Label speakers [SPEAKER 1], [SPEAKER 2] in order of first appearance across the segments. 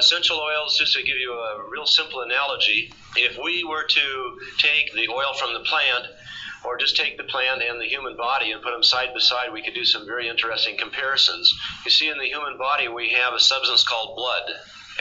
[SPEAKER 1] Essential oils, just to give you a real simple analogy, if we were to take the oil from the plant, or just take the plant and the human body and put them side by side, we could do some very interesting comparisons. You see, in the human body, we have a substance called blood,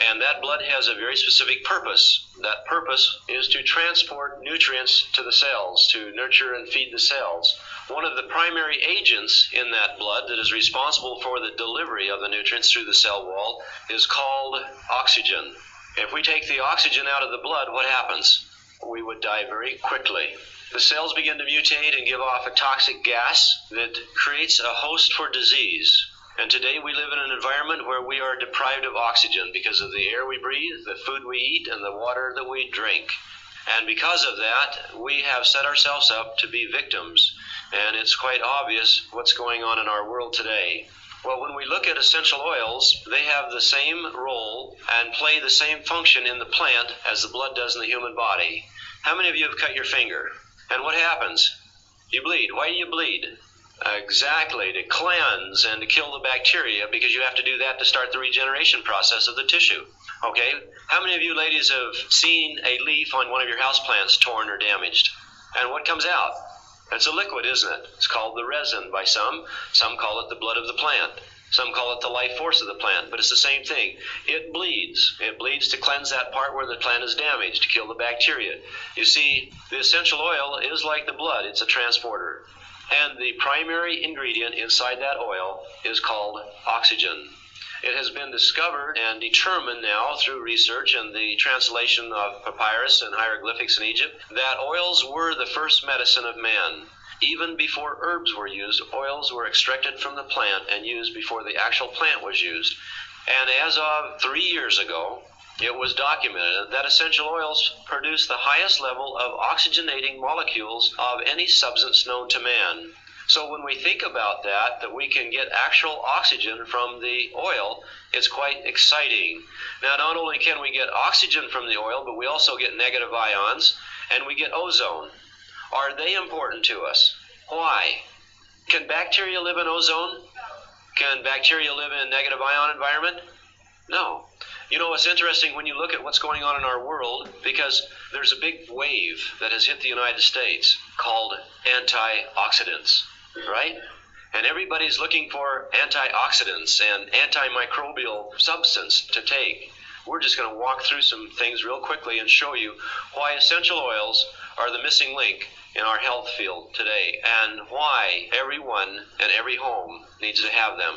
[SPEAKER 1] and that blood has a very specific purpose. That purpose is to transport nutrients to the cells, to nurture and feed the cells. One of the primary agents in that blood that is responsible for the delivery of the nutrients through the cell wall is called oxygen. If we take the oxygen out of the blood, what happens? We would die very quickly. The cells begin to mutate and give off a toxic gas that creates a host for disease. And today we live in an environment where we are deprived of oxygen because of the air we breathe, the food we eat, and the water that we drink. And because of that, we have set ourselves up to be victims. And it's quite obvious what's going on in our world today. Well, when we look at essential oils, they have the same role and play the same function in the plant as the blood does in the human body. How many of you have cut your finger? And what happens? You bleed. Why do you bleed? Exactly, to cleanse and to kill the bacteria, because you have to do that to start the regeneration process of the tissue. Okay? How many of you ladies have seen a leaf on one of your houseplants torn or damaged? And what comes out? It's a liquid, isn't it? It's called the resin by some. Some call it the blood of the plant. Some call it the life force of the plant, but it's the same thing. It bleeds. It bleeds to cleanse that part where the plant is damaged, to kill the bacteria. You see, the essential oil is like the blood. It's a transporter. And the primary ingredient inside that oil is called oxygen. It has been discovered and determined now through research and the translation of papyrus and hieroglyphics in Egypt that oils were the first medicine of man. Even before herbs were used, oils were extracted from the plant and used before the actual plant was used. And as of 3 years ago, it was documented that essential oils produce the highest level of oxygenating molecules of any substance known to man. So when we think about that we can get actual oxygen from the oil, it's quite exciting. Now, not only can we get oxygen from the oil, but we also get negative ions, and we get ozone. Are they important to us? Why? Can bacteria live in ozone? Can bacteria live in a negative ion environment? No. You know, it's interesting when you look at what's going on in our world, because there's a big wave that has hit the United States called antioxidants, right? And everybody's looking for antioxidants and antimicrobial substance to take. We're just going to walk through some things real quickly and show you why essential oils are the missing link in our health field today, and why everyone and every home needs to have them.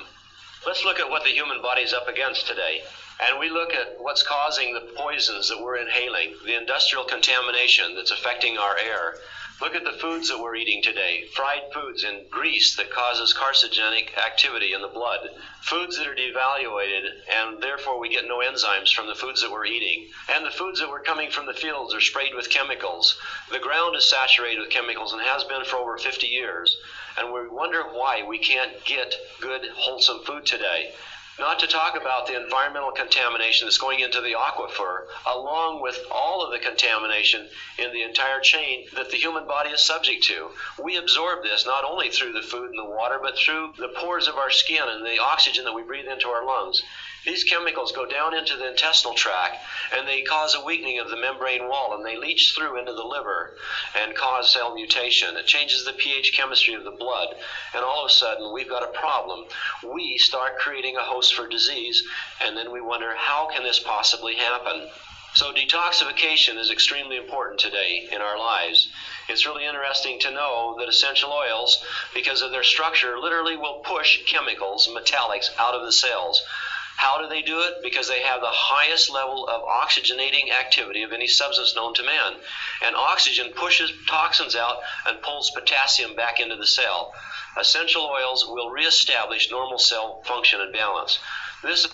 [SPEAKER 1] Let's look at what the human body is up against today. And we look at what's causing the poisons that we're inhaling, the industrial contamination that's affecting our air. Look at the foods that we're eating today, fried foods and grease that causes carcinogenic activity in the blood, foods that are devaluated, and therefore we get no enzymes from the foods that we're eating. And the foods that were coming from the fields are sprayed with chemicals. The ground is saturated with chemicals and has been for over 50 years. And we wonder why we can't get good, wholesome food today. Not to talk about the environmental contamination that's going into the aquifer, along with all of the contamination in the entire chain that the human body is subject to. We absorb this not only through the food and the water, but through the pores of our skin and the oxygen that we breathe into our lungs. These chemicals go down into the intestinal tract, and they cause a weakening of the membrane wall, and they leach through into the liver and cause cell mutation. It changes the pH chemistry of the blood, and all of a sudden we've got a problem. We start creating a host for disease, and then we wonder, how can this possibly happen? So detoxification is extremely important today in our lives. It's really interesting to know that essential oils, because of their structure, literally will push chemicals, metallics, out of the cells. How do they do it? Because they have the highest level of oxygenating activity of any substance known to man. And oxygen pushes toxins out and pulls potassium back into the cell. Essential oils will reestablish normal cell function and balance. This